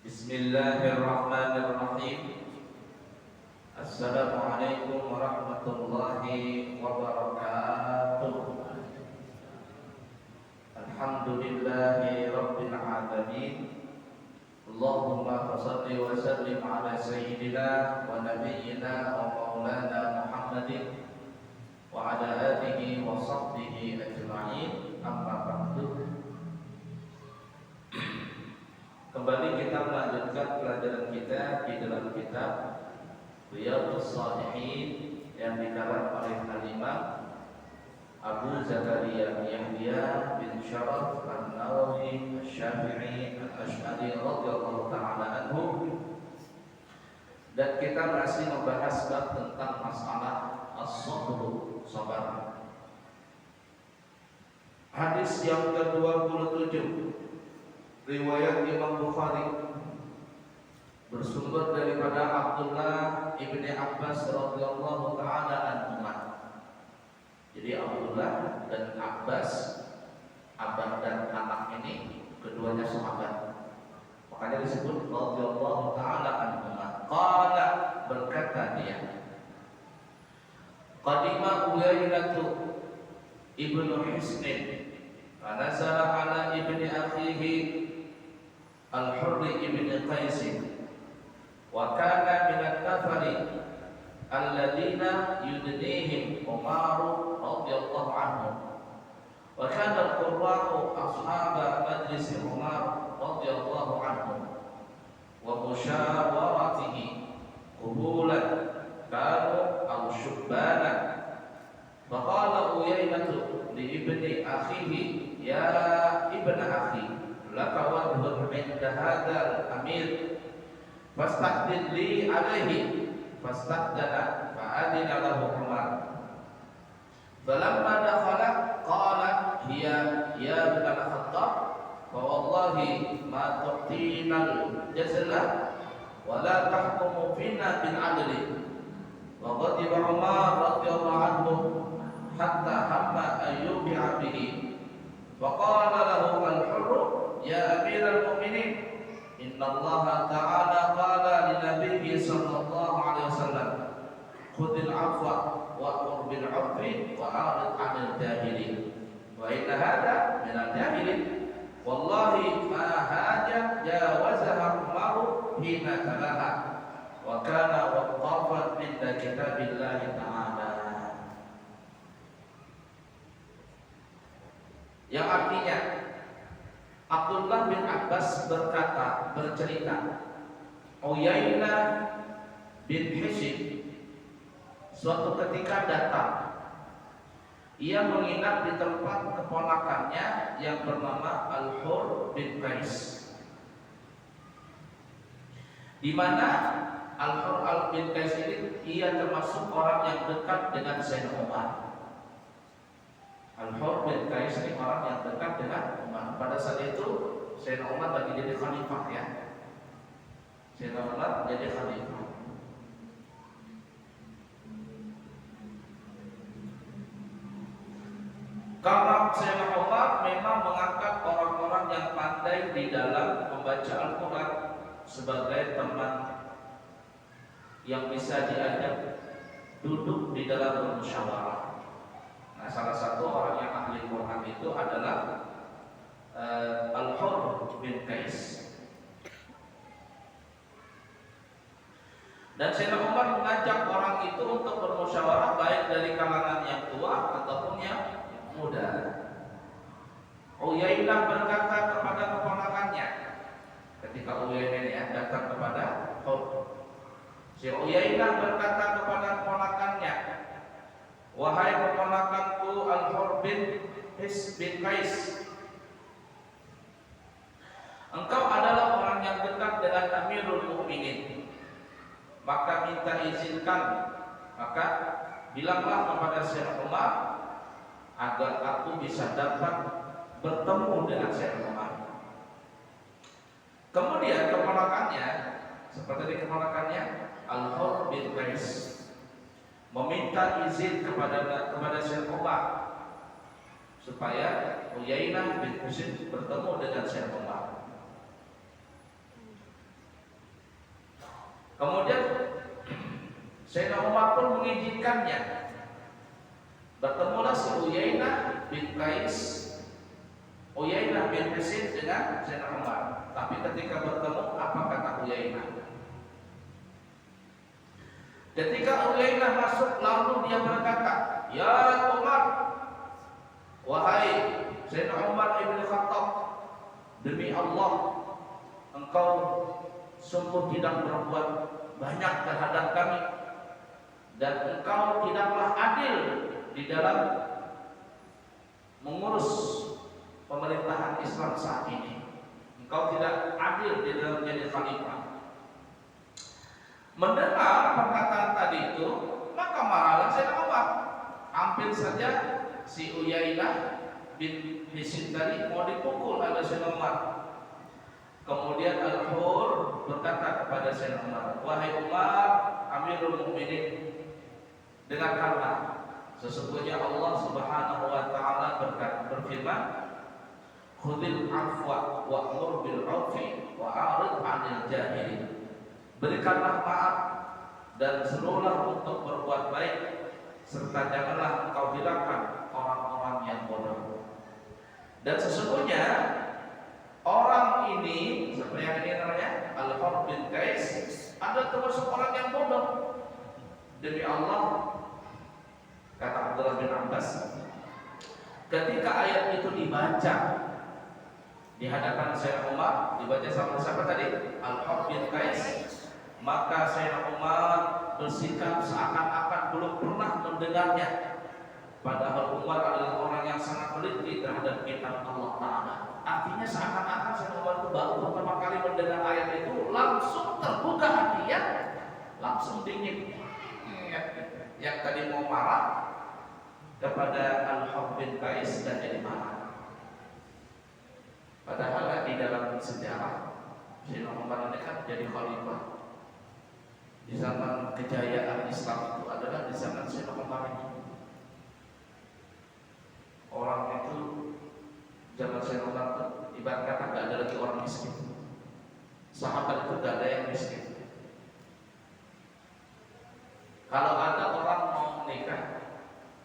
Bismillahirrahmanirrahim. Assalamualaikum warahmatullahi wabarakatuh. Alhamdulillahi rabbil alamin. Allahumma shalli wa sallim ala sayyidina wa nabiyyina wa maulana Muhammadin wa ala alihi wa sahbihi ajma'in. Amma ba'du. Kembali kita melanjutkan pelajaran kita di dalam kitab Riyadhus Shalihin yang dikarang oleh Al-Imam Abu Zakaria Yahya bin Sharaf An-Nawawi Asy-Syafi'i Al-Asy'ari radhiyallahu ta'ala anhu, dan kita masih membahas bab tentang masalah as-sabr, sabar. Hadis yang ke-27 riwayat Imam Bukhari bersumber daripada Abdullah ibni Abbas radhiyallahu ta'ala anhuma. Jadi Abdullah dan Abbas, abang dan anak ini keduanya sahabat, makanya disebut radhiyallahu ta'ala anhuma. Qala, berkata dia, qadima Uyainatu ibnu Hisnin fanazala ala ibni akhihi Al-Hurri ibn Qais, wa kana min an-nafari alladhina yudnihim Umar radhiyallahu anhu, wa kana al-qurra'u ashaba majlis Umar radhiyallahu anhu wa musyawaratihi qubulan kanu aw syubbana. Faqala Uyainatu li ibni akhihi, ya ibn akhi, laka wajhun inda hadzal amir fastahdid li alaihi. Fastahdana fa'adina lahu Umar. Falamma dakhala qala hiya ya ibn al-Khattab, fa wallahi ma tu'tina al-jazla wa la tahkumu fina bil adli. Wa ghadiba Umar radhiyallahu anhu hatta hamma ayyubi'a bihi. Faqala lahu al-Hurr, ya Amirul Mukminin, inna Allah Ta'ala qala li nabiyyi sallallahu alaihi wasallam, khudhil afwa wa'mur bil 'urfi wa 'arid 'anil jahilin, wa inna hadha min al-jahilin. Wallahi ma haja jawazaha Umar hina talaha wa kana waqqafan inda kitabillahi ta'ala. Yang artinya, Abdullah bin Abbas bercerita, Uyainah bin Hisn suatu ketika datang. Ia menginap di tempat keponakannya yang bernama Al-Hurr bin Qais, di mana Al-Hurr bin Qais ini ia termasuk orang yang dekat dengan Sayyidina Umar. Al-Hurr bin Qais ini orang yang dekat dengan Umar. Pada saat itu Sayyidina Umar lagi jadi khalifah, ya. Sayyidina Umar jadi khalifah. Karena Sayyidina Umar memang mengangkat orang-orang yang pandai di dalam membaca Al-Quran sebagai teman yang bisa diajak duduk di dalam bermusyawarah. Nah, salah satu orang yang ahli Quran itu adalah Al-Hurr bin Qais. Dan Sayyidina Umar mengajak orang itu untuk bermusyawarah, baik dari kalangan yang tua ataupun yang muda. Uyainah berkata kepada keponakannya, ketika Uyainah datang kepada Hurr, si Uyainah berkata kepada keponakannya, wahai keponakanku Al-Hurr bin Qais, engkau adalah orang yang dekat dengan Amirul Mukminin, maka minta izinkan, maka bilanglah kepada Sayyidina Umar agar aku bisa datang bertemu dengan Sayyidina Umar. Kemudian keponakannya, seperti keponakannya Al-Hurr bin Qais, meminta izin kepada Sayyidina Umar supaya Uyainah bin Hisn bertemu dengan Sayyidina Umar. Kemudian Sayyidina Umar pun mengizinkannya. Bertemulah si Uyainah bin Qais, Uyainah bin Hisin dengan Sayyidina Umar. Tapi ketika bertemu, apa kata Uyainah? Ketika Uyainah masuk, lalu dia berkata, "Ya Umar, wahai Sayyidina Umar ibn Khattab, demi Allah, engkau sungguh tidak berbuat banyak terhadap kami, dan engkau tidaklah adil di dalam mengurus pemerintahan Islam saat ini. Engkau tidak adil di dalam menjadi khalifah." Mendengar perkataan tadi itu, maka marahlah Sayyidina Umar. Hampir saja si Uyainah bin Hisin tadi mau dipukul oleh Sayyidina Umar. Kemudian Al-Hur berkata kepada Sayyidina Umar, "Wahai Umar, Amirul Mukminin, dengarkanlah. Sesungguhnya Allah Subhanahu wa taala berfirman, "Khudhil afwa wa'mur bil 'urfi wa 'arid 'anil jahilin." Berikanlah maaf dan serulah untuk berbuat baik, serta janganlah engkau hilangkan orang-orang yang bodoh. Dan sesungguhnya orang ini, seperti yang ini namanya Al-Hur bin Qais, ada termasuk orang yang bodoh. Demi Allah, kata Abdullah bin Abbas, ketika ayat itu dibaca di hadapan Sayyidina Umar, dibaca sama siapa tadi? Al-Hur bin Qais, maka Sayyidina Umar bersikap seakan-akan belum pernah mendengarnya. Padahal Umar adalah orang yang sangat teliti terhadap kitab Allah Ta'ala. Artinya seakan-akan Sayyidina Umar itu baru pertama kali mendengar ayat itu, langsung terbuka hatinya, langsung dingin. Yang tadi mau marah kepada Al-Hur bin Qais dan jadi marah. Padahal di dalam sejarah Sayyidina Umar ini kan jadi khalifah. Di zaman kejayaan Islam itu adalah di zaman Sayyidina Umar ini. Orang itu zaman Sayyidina Umar itu ibarat kata gak ada lagi orang miskin. Sahabat itu gak ada yang miskin. Kalau ada orang mau menikah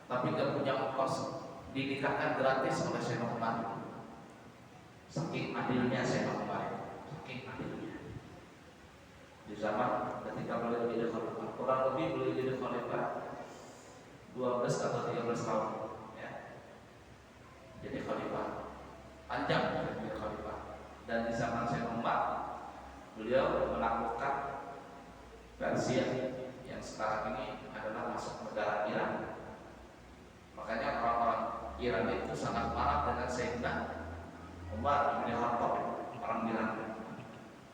tapi gak punya ongkos, dinikahkan gratis oleh Sayyidina Umar. Saking adilnya Sayyidina Umar, saking adilnya. Di zaman ketika beliau jadi khalifah, kurang lebih beliau jadi khalifah 12 atau 13 tahun, ya. Jadi khalifah panjang jadi khalifah. Dan di zaman Sayyidina Umar, beliau menaklukkan Persia yang sekarang ini adalah masuk negara Iran. Makanya orang-orang Iran itu sangat marah dengan Sayyidina Umar bin Khattab, orang Iran.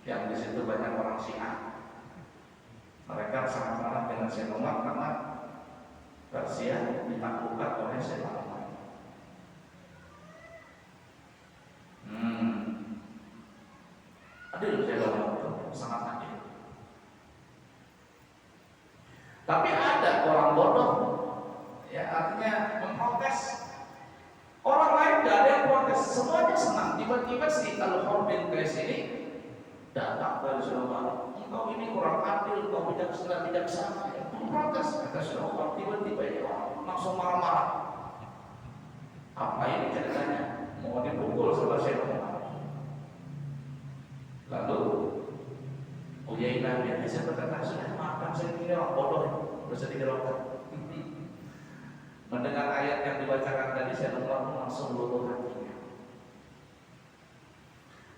Yang di situ banyak orang Syiah. Mereka sangat marah dengan Sayyidina Umar karena Persia ditaklukkan oleh Sayyidina Umar. Adil Sayyidina Umar itu sangat adil. Tapi ada orang bodoh, ya, artinya memprotes. Orang lain tidak ada yang protes, semuanya senang. Tiba-tiba si Al-Hur bin Qais ini datang dari Sayyidina Umar, "Engkau ini kurang adil, engkau bijaksana." Memprotes, kata Sayyidina Umar. Tiba-tiba ini orang langsung marah-marah. Apa ini ceritanya? Mau dipukul sama Sayyidina Umar. Lalu Uyainah bin Hisin berkata, "Sudah, maafkan saya, ini orang bodoh, bisa dihiraukan." Mendengar ayat yang dibacakan tadi, Sayyidina Umar langsung luluh hatinya.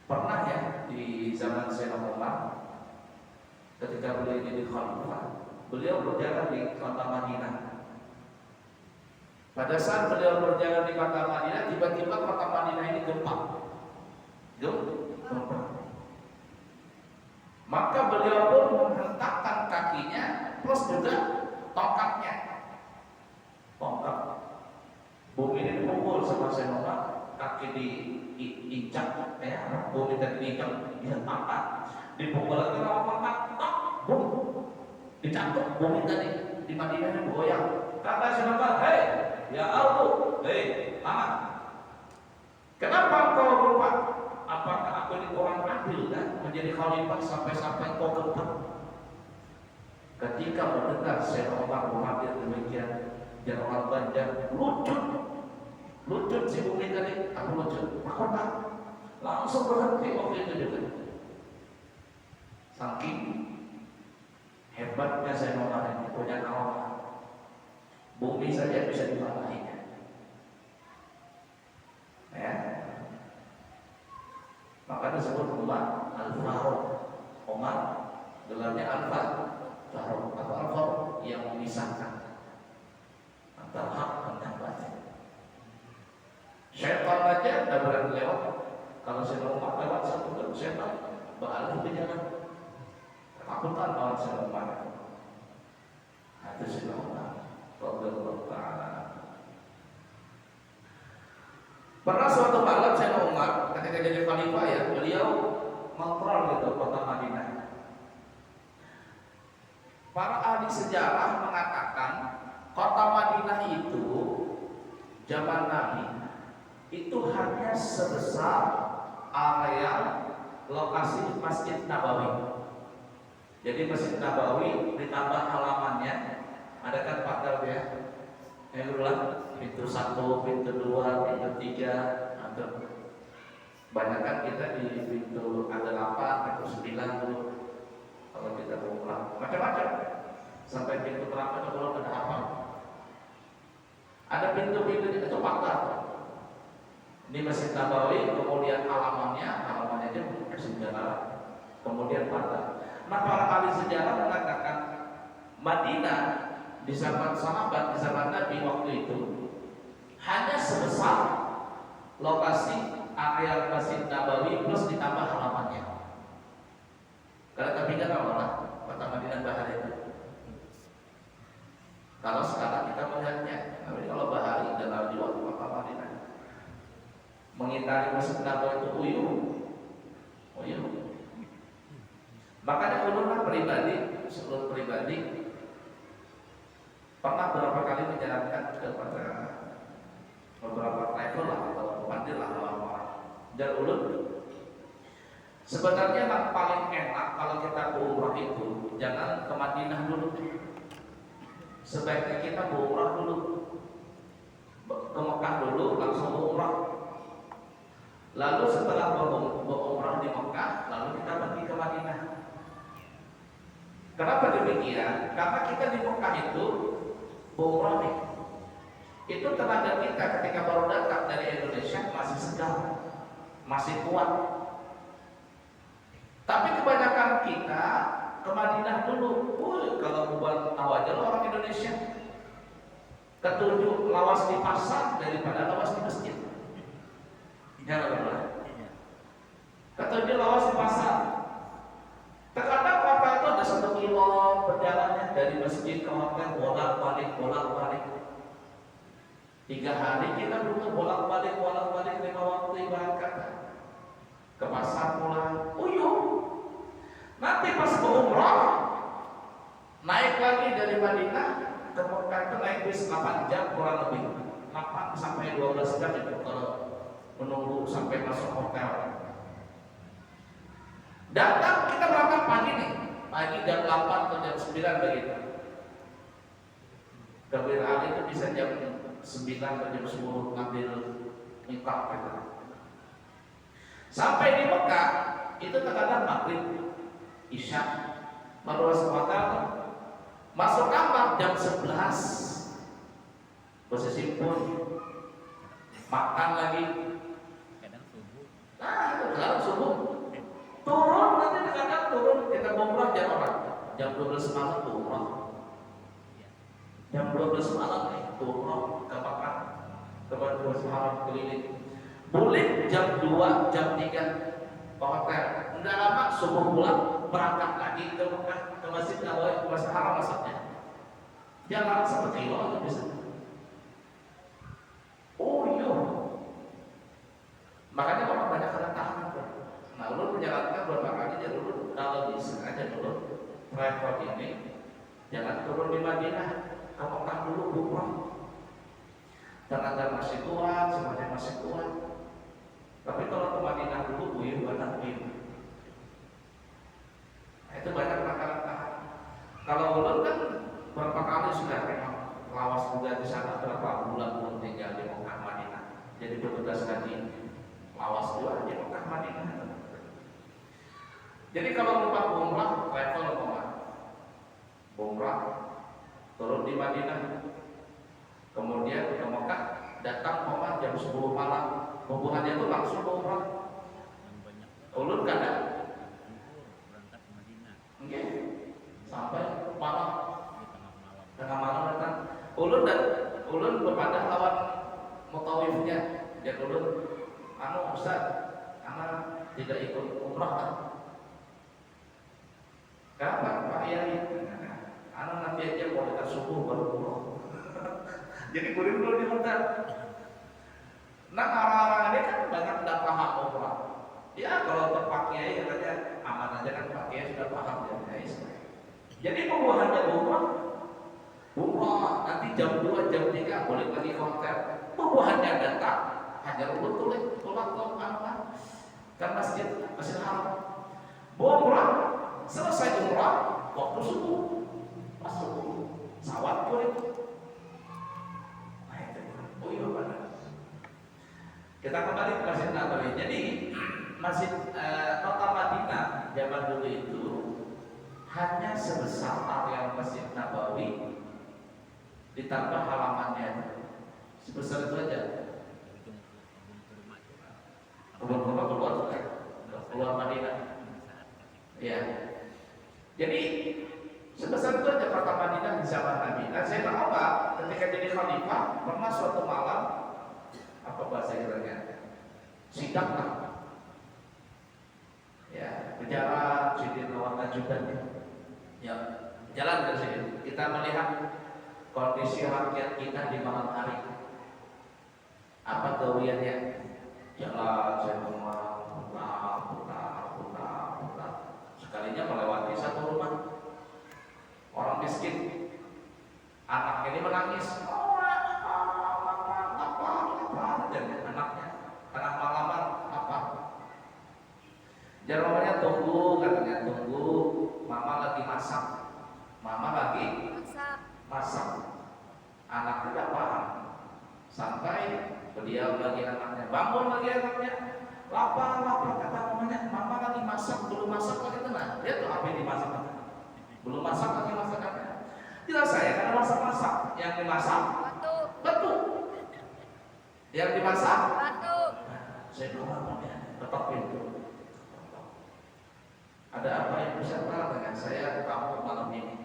Pernah ya di zaman Sayyidina Umar, ketika beliau jadi khalifah, beliau berjalan di kota Madinah. Pada saat beliau berjalan di kota Madinah, tiba-tiba kota Madinah ini gempa. Gempa. Maka beliau pun menghentakkan kakinya plus juga tongkatnya. Tongkat. Bumi ini dipukul sama Sayyidina Umar, kaki diinjak, ya, bumi tadi diinjak, dihentakkan, dipukul lagi sama tongkat, bum, dicampur bumi tadi di Madinah ini goyang. Kata Sayyidina Umar, "Hei, ya Allah, hei, aman. Kenapa engkau berubah? Apakah aku ini orang adil kan menjadi khalifah sampai kau gempa?" Ketika mendengar Sayyidina Umar menghadir demikian, dan orang Banjar lucut si Bumi tadi, aku lucut, aku tak langsung berhenti waktu itu juga. Saking hebatnya Sayyidina Umar ini punya kawan, Bumi saja bisa dimarahinya. Ya, maka disebut Umar Al-Faruq. Umar gelarnya Al-Faruq atau Al-Faruq yang memisahkan antara hak dan batil. Syaitan aja tidak berani lewat. Kalau Sayyidina Umar lewat satu grup syaitan beralih ke jalan. Ketakutan lawan Sayyidina Umar. Itu Sayyidina Umar radhiyallahu ta'ala. Pernah suatu malam Sayyidina Umar ketika jadi khalifah ya, beliau kontrol gitu kota Madinah. Para ahli sejarah mengatakan kota Madinah itu zaman Nabi itu hanya sebesar area lokasi Masjid Nabawi. Jadi Masjid Nabawi ditambah halamannya, ada kan pagar ya, pintu 1, pintu 2, pintu 3, atau banyak kan kita di pintu ada 8, pintu 9 dulu kalau kita pulang, macam-macam sampai pintu berapa itu belum ada apa. Ada pintu-pintu itu pagar. Ini Masjid Nabawi, kemudian halamannya aja sejarah, kemudian pagar. Nah, para ahli sejarah mengatakan Madinah di zaman sahabat, di zaman Nabi waktu itu hanya sebesar lokasi area Masjid Nabawi plus ditambah halamannya. Kalau tapi kan Allah kota Madinah bahari itu. Kalau sekarang kita melihatnya, tapi kalau bahari dan lalu di waktu kota Madinah mengitari Masjid Nabawi itu uyuh. Makanya ulama seluruh pribadi pernah beberapa kali menyarankan kepada beberapa travel lah atau pemandir lah orang-orang dan ulun, sebenarnya yang paling enak kalau kita ke umrah itu jangan ke Madinah dulu, sebaiknya kita ke umrah dulu, ke Mekah dulu langsung ke umrah, lalu setelah berumrah di Mekah lalu kita pergi ke Madinah. Kenapa demikian? Karena kita di Mekah itu berumrah nih, itu tenaga kita ketika baru datang dari Indonesia masih segar, masih kuat. Tapi kebanyakan kita ke Madinah dulu. Kalau buat awajal orang Indonesia ketujuh lawas di pasar daripada lawas di masjid. Jangan lupa. Ketujuh lawas di pasar. Terkadang hotel itu ada 1 kilo perjalanannya dari masjid ke hotel, bolak-balik. 3 hari kita butuh bolak-balik 5 waktu ibarat kata. Ke pasar pulang, nanti pas berumrah naik lagi dari Madinah ke Mekah itu naik bis 8 jam kurang lebih, 8 sampai 12 jam itu kalau menunggu sampai masuk hotel. Datang kita berangkat pagi nih, pagi jam 8 atau jam 9 begitu. Ke Bir Ali itu bisa jam 9 atau jam 10 ngambil mikot gitu. Sampai di Mekah itu terkadang maghrib, isya, baru masuk hotel, masuk kamar jam 11, posisi pun makan lagi, nah itu kadang subuh turun, nanti kadang turun kita umrah jam 12 malam umrah, jam 12 malam nih umrah ke Mekah, ke Masjidil Haram keliling. Boleh jam 2, jam 3 ke hotel. Enggak lama subuh pulang, berangkat lagi ke Mekah, ke Masjid Nabawi, ke Masjidil Haram maksudnya. Jalan 1 kilo itu bisa. Makanya orang banyak kena tahan. Nah, lu menjalankan beberapa kali aja dulu, kalau bisa aja dulu travel ini jangan turun di Madinah, ke Mekah dulu umrah. Tenaga masih kuat, semuanya masih kuat. Tapi kalau ke Madinah dulu banyak. Nah, itu banyak rata-rata. Kalau ulun Jadi kalau umrah level umrah turun di Madinah, kemudian ke Mekah, datang jam 10 malam, hubungannya itu langsung ke umrah. Ulun kada okay. Sampai malam, tengah malam datang. Ulun berpadah lawan mutawifnya. Jadi ulun, Ustaz, anak tidak ikut umrah. Kenapa Pak Yai? Anak nanti aja kualitas subuh baru umrah. Jadi kuring dulu di hotel. Nah orang-orang ini kan banyak tidak paham umrah. Ya kalau terpakai katanya aman aja kan, pakai sudah paham ya. Jadi pembuahannya umrah nanti jam 2 jam 3 boleh pergi ke hotel. Pembuahannya datang hanya urut tulis tolak kan masjid haram. Umrah selesai umrah waktu subuh masuk sawat kulit. Oh iya benar. Kita kembali ke Masjid Nabawi. Jadi Masjid Kota Madinah zaman dulu itu hanya sebesar area Masjid Nabawi ditambah halamannya, sebesar itu aja. Keluar Madinah. Ya. Jadi sebesar itu aja Kota Madinah di zaman Nabi. Dan saya tahu Pak, ketika jadi khalifah pernah suatu malam, apa bahasa Inggrisnya, sidang lah. Ya, berjalan Sidin lawan ajudan. Ya, jalan ke sini. Kita melihat kondisi rakyat kita di malam hari. Apa gawiannya? Jalan saya putar. Sekalinya melewati satu rumah orang miskin. Anak ini menangis. Dan anaknya tengah malaman apa? Jawabannya tunggu, katanya tunggu. Mama lagi masak. Anak tidak paham. Sampai beliau lagi anaknya, bangun lagi anaknya. Lapar kata mamanya. Mama lagi masak, belum masak lagi tenang. Dia tuh apa yang dimasak? Belum masak lagi masakannya. Jelas saya karena masak. Yang dimasak batu. Yang dimasak batu. Saya bilang ketok pintu. Ada apa yang bisa dengan saya kamu malam ini?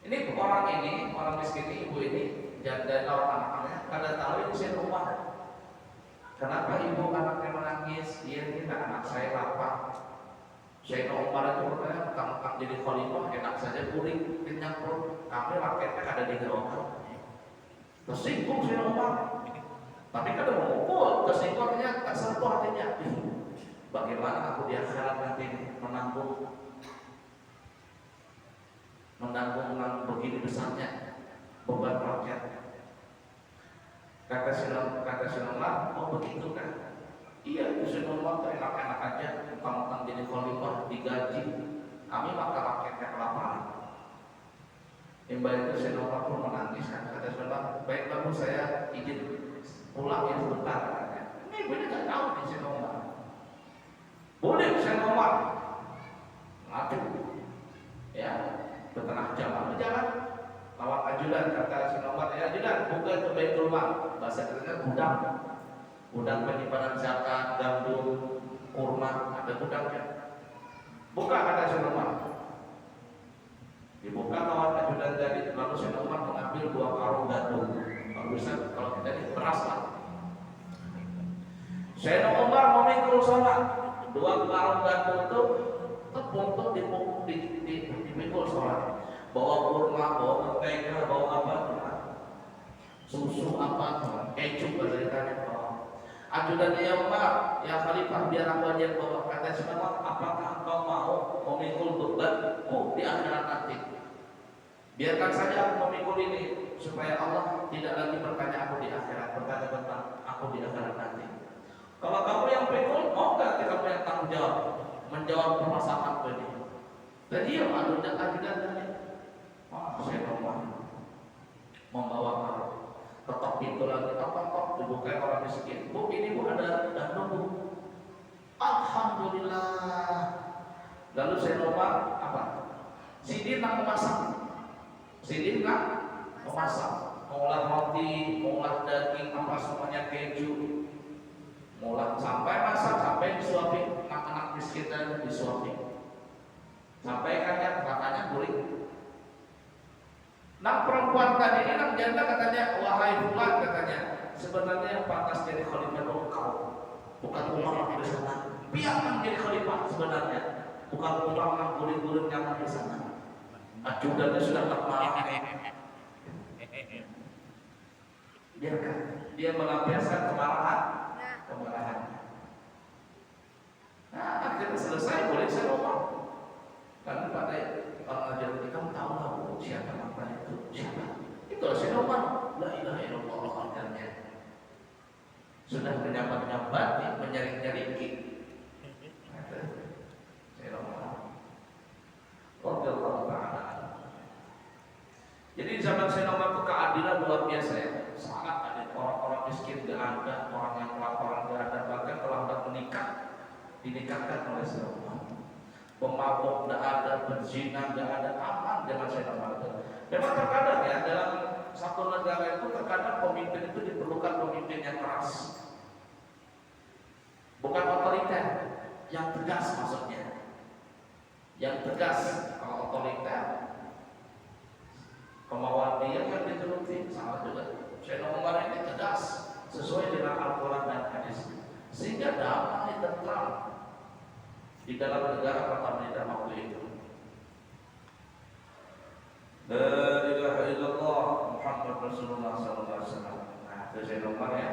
Ini orang miskin ini, ibu ini dan lawan anak-anaknya kada tahu ini saya rumah. Kenapa ibu anaknya menangis? Iya ini anak saya lapar. Saya Umar itu bertanya, kamu jadi khalifah enak saja kuring kenyang perut. Kami rakyatnya kada digerokan. Tersinggung saya Umar. Tapi kada memukul, tersinggungnya tak sentuh hatinya. Bagaimana aku di akhirat nanti menanggung begini besarnya beban rakyat. Kata Sinoma, oh begitu kan? Iya, Sinoma tuh enak-enak aja, tentang jadi khalifah digaji. Kami maka rakyatnya kelaparan. Imbal itu Sinoma pun menangis kan? Kata Sinoma, baik bagus saya izin pulang ya sebentar. Ini ibunya nggak tahu di Sinoma. Boleh Sinoma ngadu, ya. Setengah jam berjalan lawak ajudan, kata Sinoma, ya ajudan buka ke Baitul Mal, bahasa Inggrisnya gudang penyimpanan zakat, gandum, kurma, ada gudangnya. Buka kata Sinoma. Dibuka lawan ajudan tadi, lalu Sinoma mengambil 2 karung gandum. Kalau kita ini beras lah. Sayyidina Umar memikul sholat, 2 karung gandum itu tepung tuh dimikul sholat. Bawa kurma, bawa mentega, bawa apa? Susu apa? Kecup ceritanya. Ajudan ya Umar, ya Khalifah, biar aku aja bawa. Kata Sinoma, apakah engkau mau memikul bebanku di akhirat nanti? Biarkan saja aku memikul ini supaya Allah tidak lagi bertanya aku di akhirat, bertanya tentang aku di akhirat nanti. Kalau kamu yang pikul, mau nggak kamu yang tanggung jawab menjawab permasalahanku ini? Dan dia ajudan tadi. Saya membawa ketok pintu lagi, ketok dibuka orang miskin. Bu, ini bu ada gandum bu. Alhamdulillah. Lalu saya Umar apa? Sidin nak memasak. Sidin nak memasak. Mengolah roti, mengolah daging, apa semuanya, keju. Mengolah sampai masak, sampai disuapin anak-anak miskin dan disuapin. Sampai kakaknya guling. Nah perempuan tadi ini nak janda katanya, wahai fulan katanya, sebenarnya yang pantas jadi khalifah itu kau, bukan Umar di sana. Biar yang jadi khalifah sebenarnya, bukan Umar yang guling-guling nyaman di sana. Ajudannya sudah tak marah. Biarkan dia melampiaskan kemarahan. Nah akhirnya selesai, boleh saya Umar. Karena pada orang ajar kamu tahu nggak siapa apa itu? Siapa? Itu Sayyidina Umar. La ilaha illallah ajarnya. Sudah menyambat-nyambat, menyarik-nyariki. Sayyidina Umar. Radhiyallahu ta'ala. Jadi di zaman Sayyidina Umar itu keadilan luar biasa ya. Sangat adil. Orang-orang miskin tidak ada, orang yang kelaparan tidak ada. Bahkan kalau hendak menikah, dinikahkan oleh Sayyidina Umar. Pemabuk tidak ada, berzina tidak ada, aman zaman Sayyidina Umar. Memang terkadang ya dalam satu negara itu terkadang pemimpin itu diperlukan pemimpin yang keras, bukan otoriter, yang tegas maksudnya, yang tegas. Kalau otoriter kemauan dia kan dituruti, salah juga. Sayyidina Umar ini tegas sesuai dengan Al-Quran dan hadis, sehingga damai tentram di dalam negara Pertamina waktu itu. La ilaha illallah Muhammad Rasulullah sallallahu alaihi wasallam. Nah, itu Sayyidina Umar ya.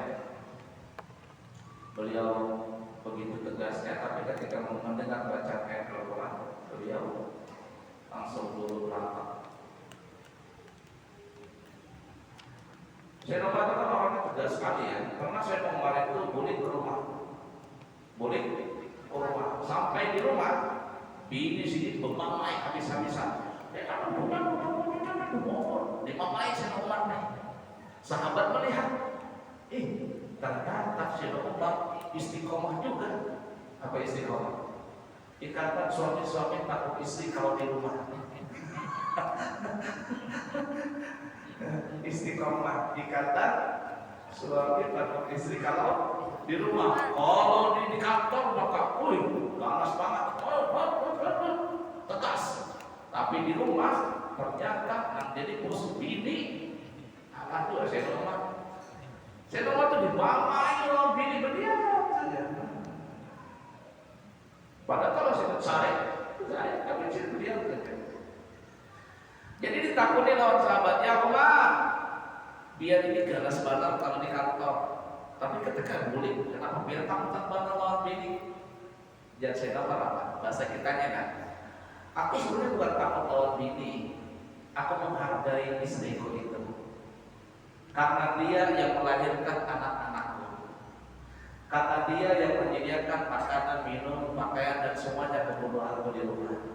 Beliau begitu tegasnya, tapi ketika mendengar bacaan ayat Al-Quran, beliau langsung luluh lantak. Sayyidina Umar itu kan orangnya tegas sekali ya. Karena Sayyidina Umar itu boleh ke rumah, boleh rumah. Sampai di rumah, bini sini bemamai habis-habisan. Ya kalau bukan dimamai Sayyidina Umar nih. Sahabat melihat, ternyata Sayyidina Umar istiqomah juga. Apa istiqomah? Ikatan suami-suami takut istri kalau di rumah. Istiqomah, ikatan suami takut istri kalau di rumah. Kalau di kantor maka ganas banget, tegas. Tapi di rumah ternyata jadi bos bini. Alah tuh Sayyidina Umar. Sayyidina Umar tuh dibamai loh bini berdiam saja. Padahal kalau saya tapi saya berdiam saja. Jadi ditakuti lawan sahabatnya, Umar, biar ini ganas banget kalau di kantor. Tapi ketika guling, kenapa biar takut banget lawan bini? Jangan saya tahu apa bahasa kitanya kan. Aku sebenarnya bukan takut lawan bini, aku menghargai istriku itu, karena dia yang melahirkan anak-anakku, karena dia yang menyediakan makanan, minum, pakaian dan semuanya kebutuhanku di rumah,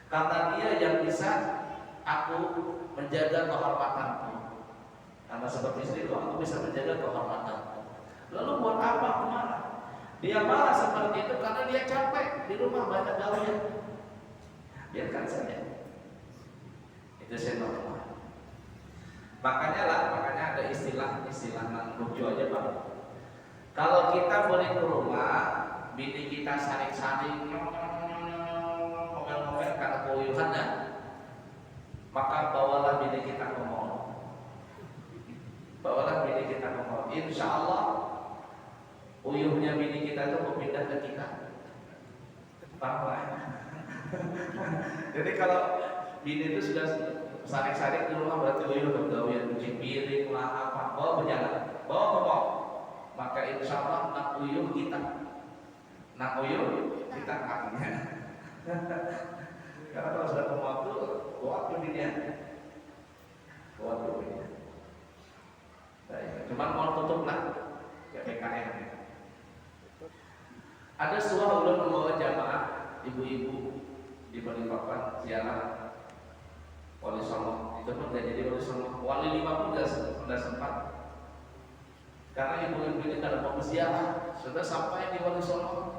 karena dia yang bisa aku menjaga kehormatanku. Karena seperti istriku, aku bisa menjaga kehormatanku. Lalu buat apa aku marah? Dia marah seperti itu karena dia capek di rumah banyak gawean. Biarkan saja. Itu Sayyidina Umar. Makanya ada istilah yang lucu aja Pak. Kalau kita boleh ke rumah, bini kita saling-saling ngomel-ngomel karena keuyuhan ya, maka bawalah bini kita ke mall. Bawalah bini kita ke mall. Insya Allah uyuhnya bini kita itu berpindah ke kita. Jadi kalau bini itu sudah saring-saring di rumah, berarti uyuh bergawean cuci piring lah apa, bawa berjalan, bawa ke mall. Maka insya Allah nak uyuh kita kakinya. Karena kalau sudah ke mall itu kuat bininya. Cuman mau tutup lah, ya PKM. Ada sebuah ulun membawa jamaah ibu-ibu di Balikpapan ziarah Wali Songo. Itu pun tidak jadi Wali Songo. Wali 5 pun sudah sempat. Karena ibu-ibu ini tidak mau ziarah, sudah sampai di Wali Songo.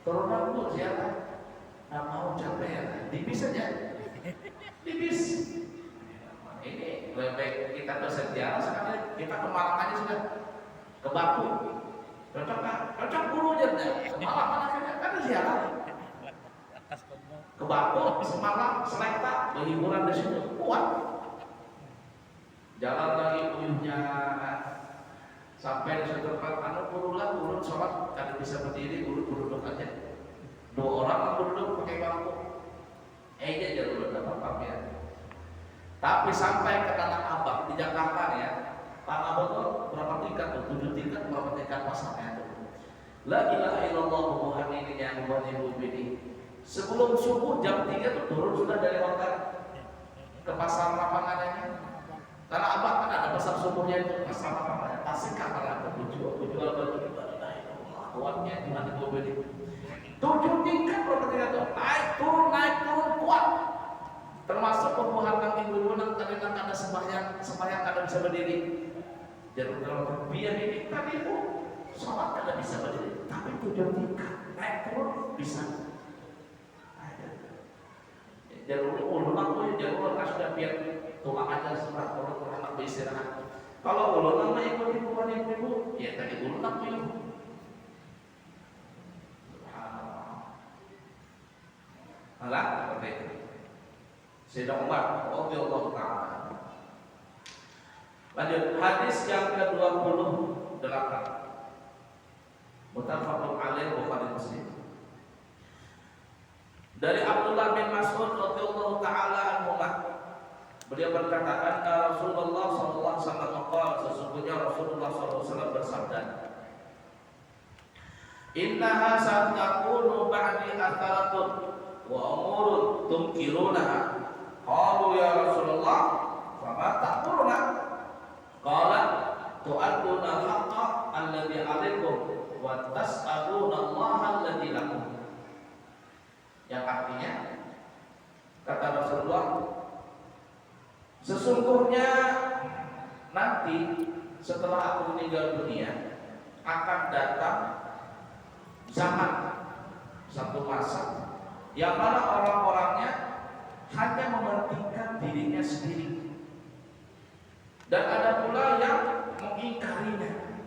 Turun dulu ziarah. nggak mau capek ya, dibis aja, dibis. Ini lebih kita bersejarah sekali, kita ke Malang aja sudah, ke Batu, cocok kan? Cocok guru aja deh, Malang akhirnya kan ziarah. Ke Batu, Semarang, Selekta, berhiburan di situ, kuat. Jalan lagi uyuhnya, sampai di suatu tempat, guru sholat, kada bisa berdiri, guru duduk aja. 2 orang duduk pakai bangku, aja dulu dapat apa ya. Tapi sampai ke Tanah Abang di Jakarta ya, Tanah Abang tuh berapa tingkat tuh? 7 tingkat, berapa tingkat pasarnya tuh? La ilaha illallah Muhammad ini yang wajib ini. Sebelum subuh jam 3 tuh turun sudah dari hotel ke pasar lapangannya. Tanah Abang kan ada pasar subuhnya itu, pasar lapangannya. Tasik kapal ada jual baju kita. Kuatnya itu nanti gue beli. 7 tingkat berapa tingkat tuh? Naik turun kuat. Termasuk pembuahan kang ibu nang tadi nang ada sembahyang kada bisa berdiri. Jadi dalam biar ini tadi itu sholat kada bisa berdiri, tapi 7 tingkat naik turun bisa. Jalur ulun aku jalur kan sudah biar tulang aja sebelah turun anak beristirahat. Kalau ulun nama ikut ibu, ya tadi ulun aku yang alah seperti itu. Sayyidina Umar radhiyallahu ta'ala. Lanjut hadis yang ke-28. Muttafaqun alaih Bukhari Muslim. Dari Abdullah bin Mas'ud radhiyallahu ta'ala anhu, beliau berkata, Rasulullah sallallahu alaihi wasallam sesungguhnya Rasulullah sallallahu alaihi wasallam bersabda, innaha satakunu ba'di atharatun wa umurun tumkirunaha. Qalu ya Rasulullah, fama ta'muruna? Qala tu'adduna al-haqqa alladhi 'alaikum wa tas'aluna Allah alladhi lakum. Yang artinya, kata Rasulullah, sesungguhnya nanti setelah aku meninggal dunia akan datang zaman, satu masa yang mana orang-orangnya hanya mementingkan dirinya sendiri, dan ada pula yang mengingkarinya,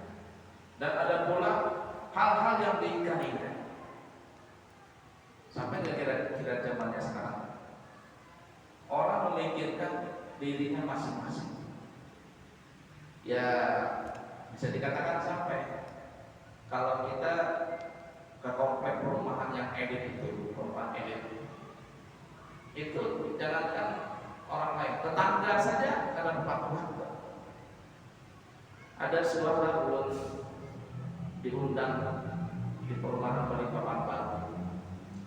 dan ada pula hal-hal yang diingkarinya. Sampai kira-kira zamannya sekarang orang memikirkan dirinya masing-masing. Ya bisa dikatakan sampai kalau kita ke komplek perumahan yang elit itu, perumahan elit itu jangankan orang lain, tetangga saja ada 4 orang. Ada suara ulun diundang di perumahan Balikpapan Baru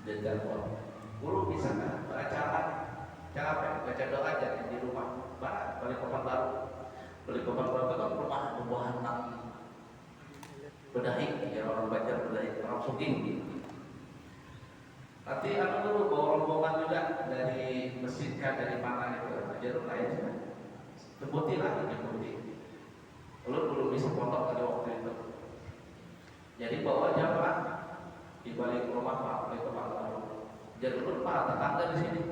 dan Jawa. Guru bisa kan beracara, cara apa? Baca doa aja di rumah. Balikpapan Baru. Balikpapan Baru itu kan perumahan bedahi, ya orang baca bedahi, orang sugih. Nanti dulu bawa rombongan juga dari Mesir, dari mana itu, jalur lain juga. Sebutin lagi, sebutin. Lu belum bisa foto pada waktu itu. Jadi bawa aja Pak di balik rumah Pak, balik rumah baru. Jalur Pak, tetangga di sini.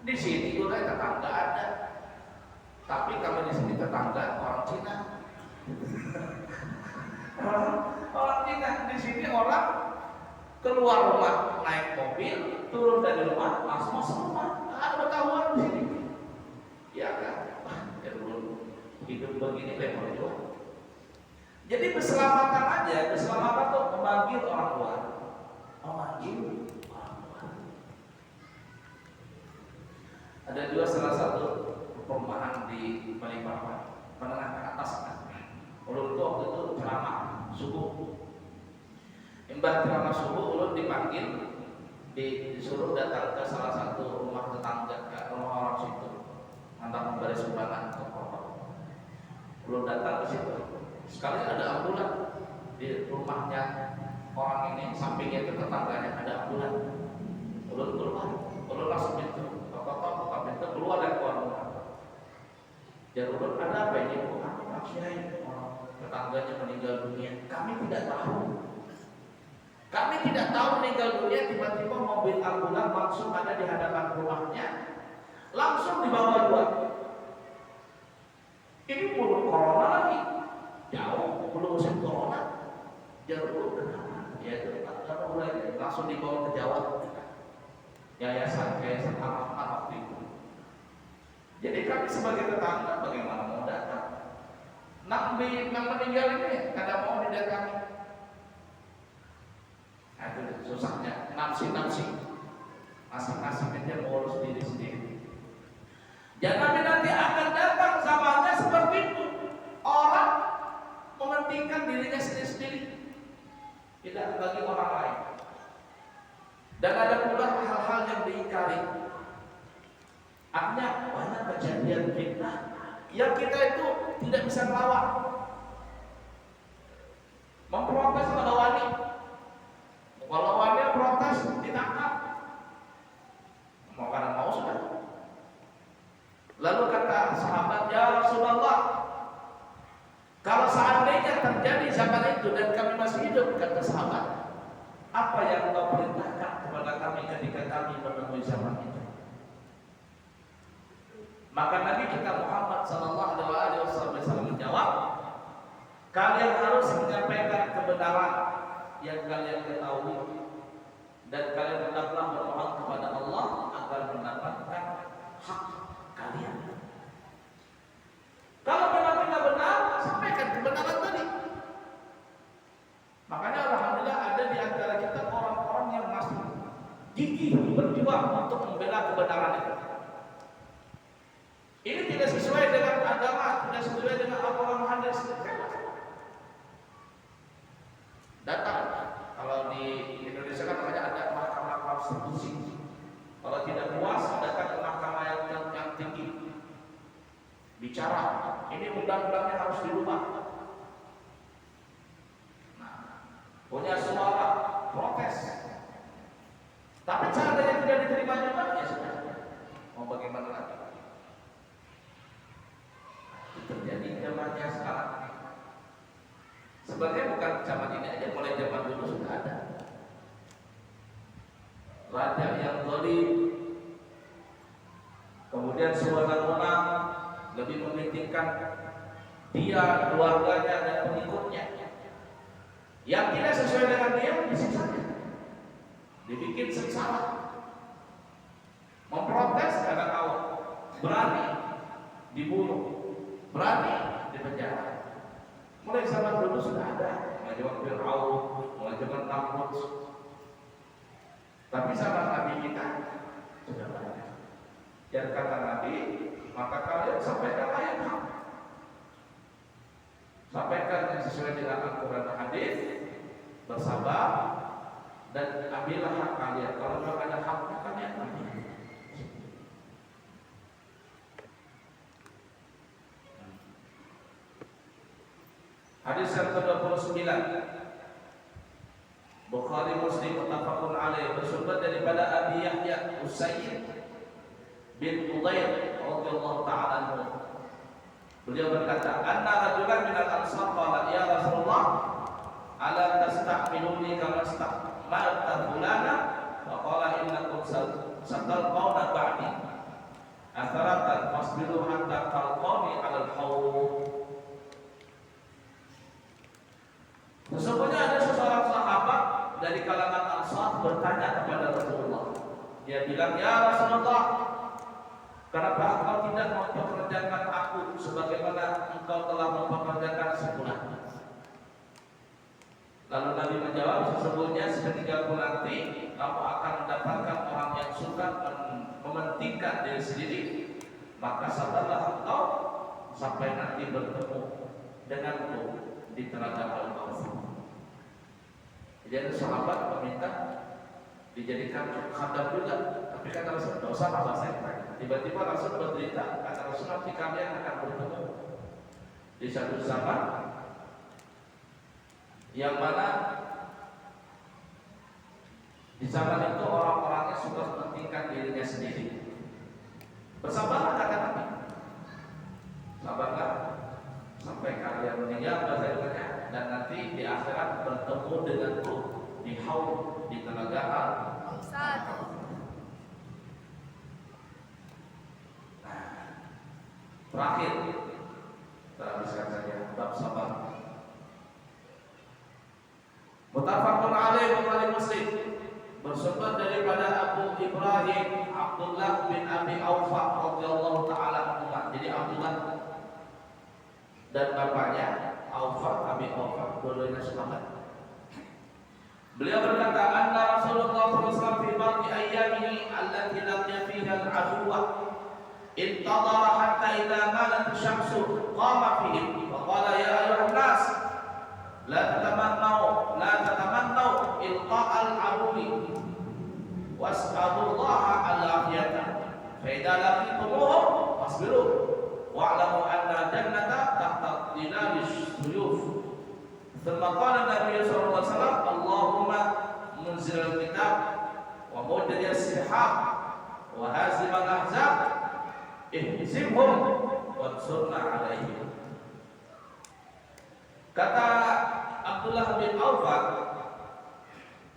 Di sini juga tetangga ada. Tapi kami di sini tetangga orang Cina. Orang Cina di sini orang keluar rumah naik mobil, turun dari rumah langsung masuk rumah. Ada ketahuan di sini. Ya kan? Hidup begini level juga. Jadi keselamatan aja, keselamatan tuh memanggil orang luar, memanggil orang luar. Ada juga salah satu perumahan di Balikpapan, menengah ke atas kan. Ulun tuh waktu itu ceramah subuh. Mbah ceramah subuh, ulun dipanggil, disuruh datang ke salah satu rumah tetangga, ke rumah orang situ, antar memberi sumbangan ke korban. Ulun datang ke situ. Sekali ada ambulan di rumahnya orang ini, sampingnya itu tetangganya ada ambulan. Ulun keluar, ulun langsung pintu, buka pintu, keluar dari rumah. Jadi ulun ada apa ini? Bukan Kiai, tetangganya meninggal dunia. Kami tidak tahu. Kami tidak tahu meninggal dunia, tiba-tiba mau mobil ambulan langsung ada di hadapan rumahnya, langsung dibawa dua. Ini belum corona lagi, jauh belum musim corona, jauh kenapa? Ya itu karena mulai langsung dibawa ke Jawa, yayasan Ahmad waktu itu. Jadi kami sebagai tetangga bagaimana mau datang? Nak meninggal ini kada mau didatangi. Nah, itu susahnya, nafsi masing-masing aja mengurus diri sendiri. Jangan nanti akan datang zamannya seperti itu, orang mementingkan dirinya sendiri-sendiri, tidak bagi orang lain. Dan ada pula hal-hal yang diingkari. Artinya banyak kejadian fitnah yang kita itu tidak bisa melawan. Memprotes pada wali, kalau wali protes ditangkap, mau karena mau sudah. Lalu kata sahabat, ya Rasulullah, kalau seandainya terjadi zaman itu dan kami masih hidup, kata sahabat, apa yang engkau perintahkan kepada kami ketika kami menemui zaman itu? Maka Nabi kita Muhammad SAW menjawab, kalian harus menyampaikan kebenaran yang kalian ketahui, dan kalian hendaklah berdoa kepada Allah agar mendapatkan hak kalian. Kalau memang tidak benar, sampaikan kebenaran tadi. Makanya alhamdulillah ada di antara kita orang-orang yang masih gigih berjuang untuk membela kebenaran itu. Ini tidak sesuai dengan agama, tidak sesuai dengan aturan hadis. Datang, kalau di Indonesia kan namanya ada mahkamah konstitusi. Kalau tidak puas, datang ke mahkamah yang tinggi. Bicara, ini undang-undangnya harus dirubah. Nah, punya suara protes. Tapi caranya tidak diterima juga, ya sudah. Mau bagaimana lagi? Terjadi zamannya sekarang. Sebenarnya bukan zaman ini aja, mulai zaman dulu sudah ada. Raja yang zalim, kemudian sewenang-wenang lebih mementingkan dia, keluarganya dan pengikutnya. Yang tidak sesuai dengan dia disiksa, dibikin sengsara. Memprotes karena tahu, berani dibunuh, berani dipenjara. Mulai zaman dulu sudah ada, mulai zaman Fir'aun, mulai zaman Namrud. Tapi zaman Nabi kita sudah banyak. Dan kata Nabi, maka kalian sampaikan ayat hak, sampaikan yang sesuai dengan Al-Quran dan hadis, bersabar dan ambillah hak kalian. Kalau memang ada hak kalian ambil. Hadis yang ke-29, Bukhari Muslim muttafaqun alaih, bersumber daripada Abi Yahya Usayd bin Udair radhiyallahu ta'ala anhu. Beliau berkata, anna rajulan minal ansar qala ya Rasulullah, ala tasta'miluni kama sta'malta fulana? Wa qala innakum satalqawna ba'di atharatan fasbiru hatta talqawni 'alal haud. Sesungguhnya ada seseorang sahabat dari kalangan Ansar bertanya kepada Rasulullah. Dia bilang, ya Rasulullah, kenapa engkau tidak mempekerjakan aku sebagaimana engkau telah mempekerjakan sebulan? Lalu Nabi menjawab, sesungguhnya seketika nanti kamu akan mendapatkan orang yang suka mementingkan diri sendiri, maka sabarlah engkau sampai nanti bertemu denganku di telaga Al-Kautsar. Jadi sahabat meminta dijadikan khadam juga, tapi kata Rasul, tidak usah tambah saya. Tiba-tiba Rasul bercerita, kata Rasul, nanti kalian akan bertemu di satu zaman yang mana di zaman itu orang-orangnya suka mementingkan dirinya sendiri. Bersabarlah kata Nabi, sabarlah sampai kalian meninggal bahasanya, dan nanti di akhirat bertemu denganku di haud, di telaga Al-Kautsar. Terakhir, kita habiskan saja bab sabar. Muttafaqun alaih Bukhari Muslim, bersumber daripada Abu Ibrahim Abdullah bin Abi Aufa radhiyallahu taala anhu. Jadi Abdullah dan bapaknya Aufa, Abi Aufa, dua-duanya selamat. Beliau berkata, anna Rasulullah SAW fi ba'di ayyamihi allati laqiya fiha al-aduwa intadara hatta idza malat asy-syamsu qama fihim wa qala ya ayyuhan nas la tatamannaw ilqa' al-aduwi was'alullaha al-afiyata fa idza laqitumuhum fasbiru wa'lamu anna jannata tahta dhilalis suyuf. Thumma qala Nabi sallallahu alaihi wasallam, Allahumma munzilal kitab wa mujriyas sihab wa hazimal ahzab ihzimhum wansurna alaihim. Kata Abdullah bin Aufa,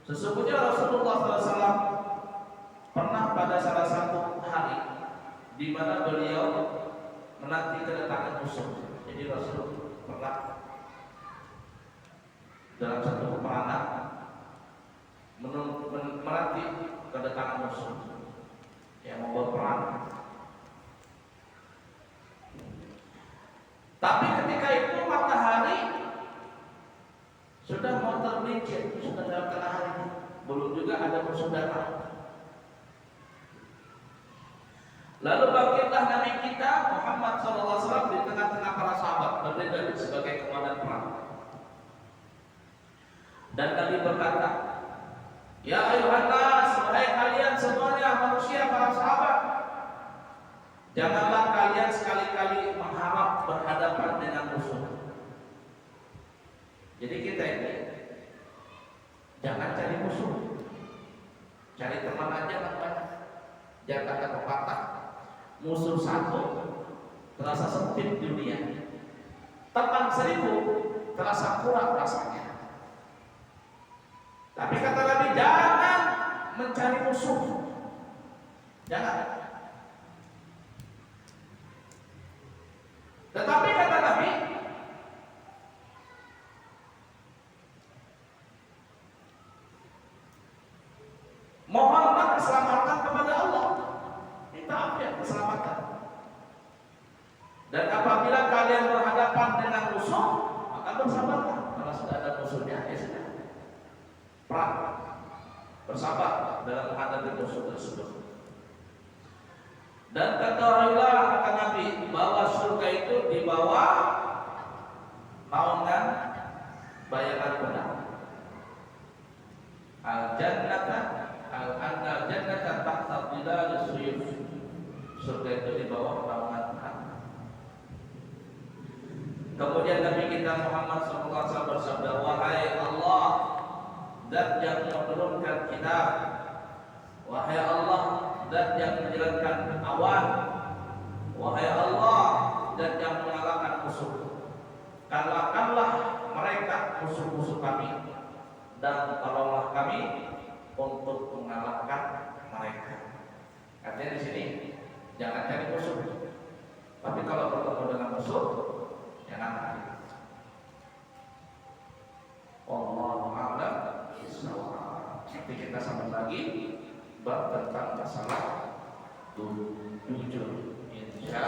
sesungguhnya Rasulullah SAW pernah pada salah satu hari di mana beliau menanti kedatangan musuh. Jadi Rasul pernah dalam satu peperangan menanti kedatangan musuh yang membawa perang. Tapi ketika itu matahari sudah mau tergelincir, sudah dalam tengah hari, belum juga ada musuh datang. Lalu bangkitlah Nabi kita Muhammad SAW di tengah-tengah para sahabat berdiri sebagai komandan perang. Dan Nabi berkata, ya ayuhan nas, wahai kalian semuanya manusia para sahabat, janganlah kalian sekali-kali mengharap berhadapan dengan musuh. Jadi kita ini jangan cari musuh, cari teman aja namanya. Jangan kata pepatah, musuh satu terasa sempit dunia, teman 1000 terasa kurang rasanya. Tapi kata Nabi, jangan mencari musuh, jangan. Tetapi kata Nabi, mohonlah keselamatan kepada Allah, minta afiat keselamatan. Dan apabila kalian berhadapan dengan musuh, maka bersabarlah. Kalau sudah ada musuhnya, ya sudah. Perang, bersabar dalam menghadapi musuh tersebut. Dan ketahuilah kata Nabi bahwa surga itu di bawah naungan bayangan pedang. Al-jannata tahta dhilalis suyuf. Surga itu di bawah naungan pedang. Kemudian Nabi kita Muhammad SAW bersabda, wahai Allah, Zat yang menurunkan kitab, wahai Allah, Zat yang menjalankan awan, wahai Allah, Zat yang mengalahkan musuh, kalahkanlah mereka musuh-musuh kami, dan tolonglah kami untuk mengalahkan mereka. Artinya di sini jangan cari musuh, tapi kalau bertemu dengan musuh jangan lari. Wallahu a'lam. Nanti kita sambung lagi bab tentang masalah jujur, insya